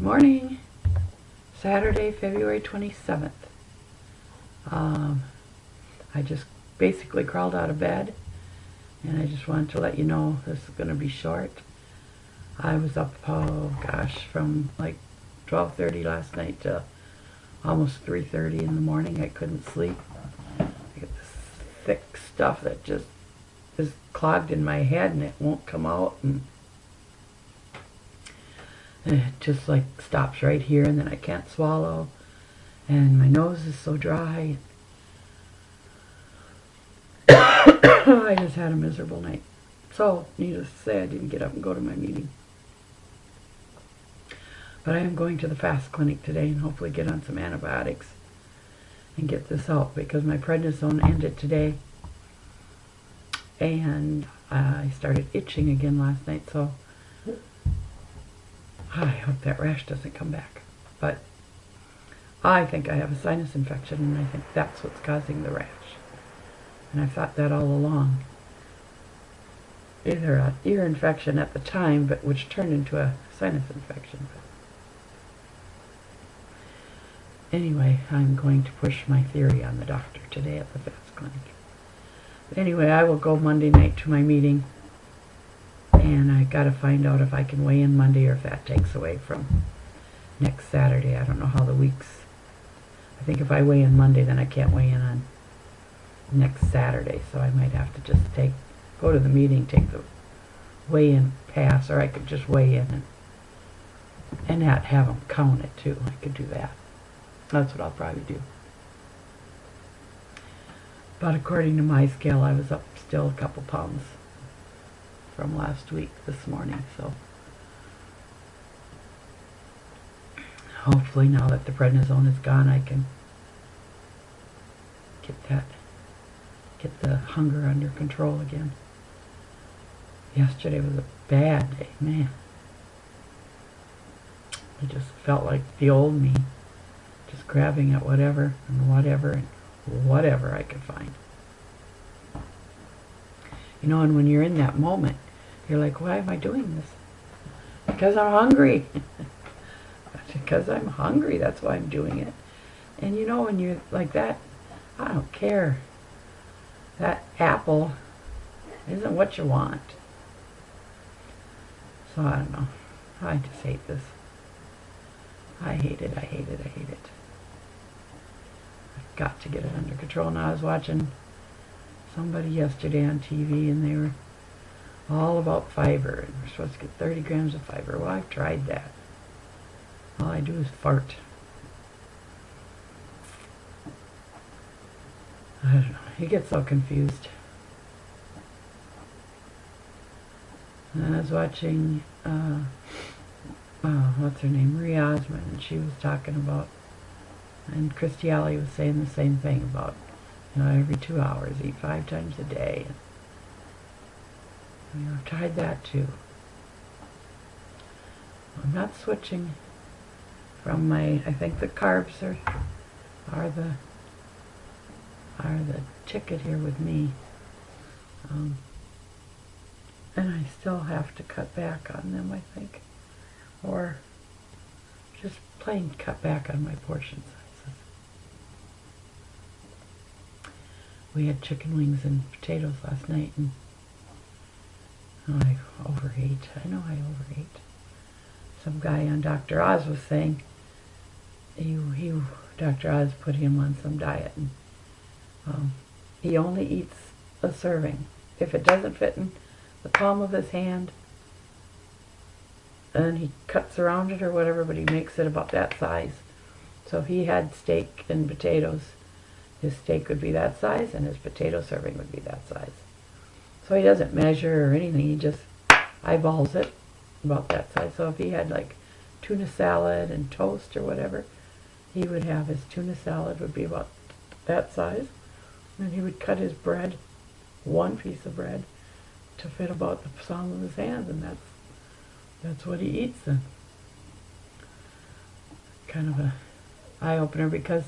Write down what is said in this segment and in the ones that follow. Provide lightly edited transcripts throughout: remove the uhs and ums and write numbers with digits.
Morning, Saturday, February 27th. I just basically crawled out of bed, and I just wanted to let you know this is going to be short. I was up, oh gosh, from like 12:30 last night to almost 3:30 in the morning. I couldn't sleep. I get this thick stuff that just is clogged in my head and it won't come out, and it just like stops right here, and then I can't swallow, and my nose is so dry. I just had a miserable night. So, needless to say, I didn't get up and go to my meeting. But I am going to the FAST clinic today and hopefully get on some antibiotics and get this out, because my prednisone ended today and I started itching again last night, so I hope that rash doesn't come back. But I think I have a sinus infection, and I think that's what's causing the rash. And I thought that all along. Either an ear infection at the time, but which turned into a sinus infection. Anyway, I'm going to push my theory on the doctor today at the FAST clinic. But anyway, I will go Monday night to my meeting, and I got to find out if I can weigh in Monday or if that takes away from next Saturday. I don't know how the weeks. I think if I weigh in Monday, then I can't weigh in on next Saturday, so I might have to just go to the meeting, take the weigh-in pass, or I could just weigh in and not have them count it too. I could do that. That's what I'll probably do. But according to my scale, I was up still a couple pounds from last week this morning, so hopefully now that the prednisone is gone, I can get the hunger under control again. Yesterday was a bad day, man. I just felt like the old me, just grabbing at whatever and whatever I could find. You know, and when you're in that moment, you're like, why am I doing this? Because I'm hungry. Because I'm hungry, that's why I'm doing it. And you know, when you're like that, I don't care. That apple isn't what you want. So I don't know. I just hate this. I hate it, I hate it, I hate it. I've got to get it under control. Now I was watching somebody yesterday on TV, and they were all about fiber, and we're supposed to get 30 grams of fiber. Well, I've tried that. All I do is fart. I don't know. You get so confused. And I was watching, what's her name? Marie Osmond, and she was talking about, and Christy Alley was saying the same thing about, you know, every 2 hours, eat 5 times a day. And, you know, I've tried that too. I'm not switching from my, I think the carbs are the ticket here with me. And I still have to cut back on them, I think. Or just plain cut back on my portion sizes. We had chicken wings and potatoes last night, and I overate. I know I overate. Some guy on Dr. Oz was saying, Dr. Oz put him on some diet, and he only eats a serving. If it doesn't fit in the palm of his hand, and he cuts around it or whatever, but he makes it about that size. So if he had steak and potatoes, his steak would be that size and his potato serving would be that size. So he doesn't measure or anything, he just eyeballs it about that size. So if he had like tuna salad and toast or whatever, he would have his tuna salad would be about that size, and he would cut his bread, one piece of bread, to fit about the palm of his hand, and that's what he eats then. Kind of a eye-opener, because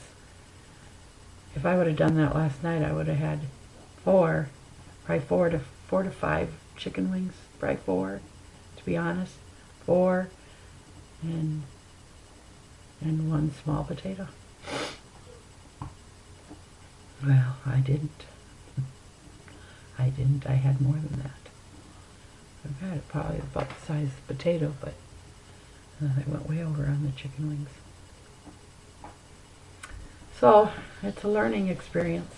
if I would have done that last night, I would have had four to five chicken wings, probably 4, to be honest. 4, and and 1 small potato. Well, I didn't. I had more than that. I've had it probably about the size of the potato, but I went way over on the chicken wings. So, it's a learning experience.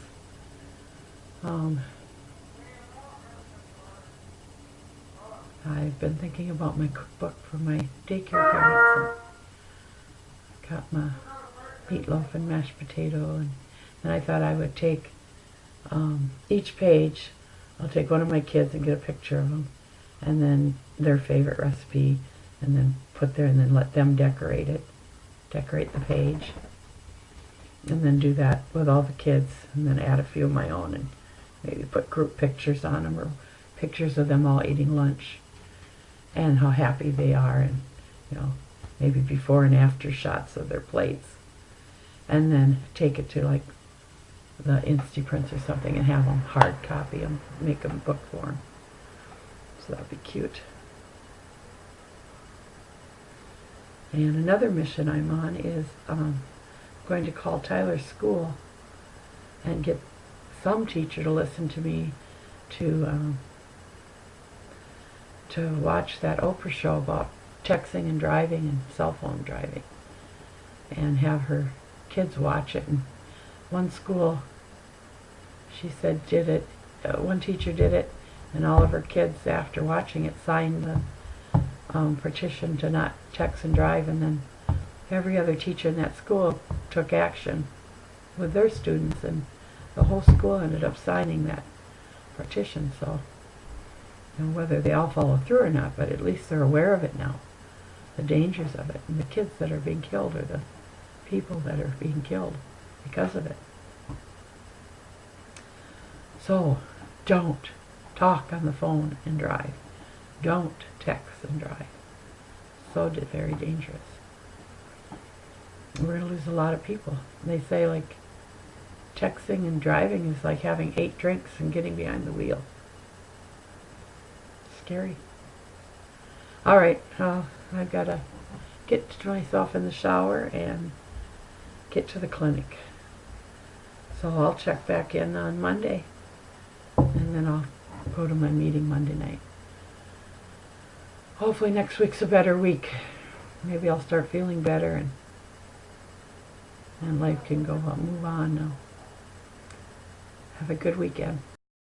I've been thinking about my cookbook for my daycare parents. And got my meatloaf and mashed potato, and then I thought I would take each page. I'll take one of my kids and get a picture of them, and then their favorite recipe, and then put there, and then let them decorate it, decorate the page, and then do that with all the kids, and then add a few of my own, and maybe put group pictures on them, or pictures of them all eating lunch, and how happy they are, and maybe before and after shots of their plates, and then take it to like the Instaprints or something and have them hard copy them, make them book form. So that'd be cute. And another mission I'm on is going to call Tyler's school and get some teacher to listen to me to watch that Oprah show about texting and driving and cell phone driving, and have her kids watch it. And one school, she said, did it, one teacher did it, and all of her kids, after watching it, signed the petition to not text and drive, and then every other teacher in that school took action with their students, and the whole school ended up signing that petition. So, and whether they all follow through or not, but at least they're aware of it now, the dangers of it, and the kids that are being killed, or the people that are being killed because of it. So, don't talk on the phone and drive. Don't text and drive. So very dangerous. We're going to lose a lot of people. They say, like, texting and driving is like having 8 drinks and getting behind the wheel. Scary. All right, I've got to get myself in the shower and get to the clinic. So I'll check back in on Monday, and then I'll go to my meeting Monday night. Hopefully next week's a better week. Maybe I'll start feeling better, and life can move on now. Have a good weekend.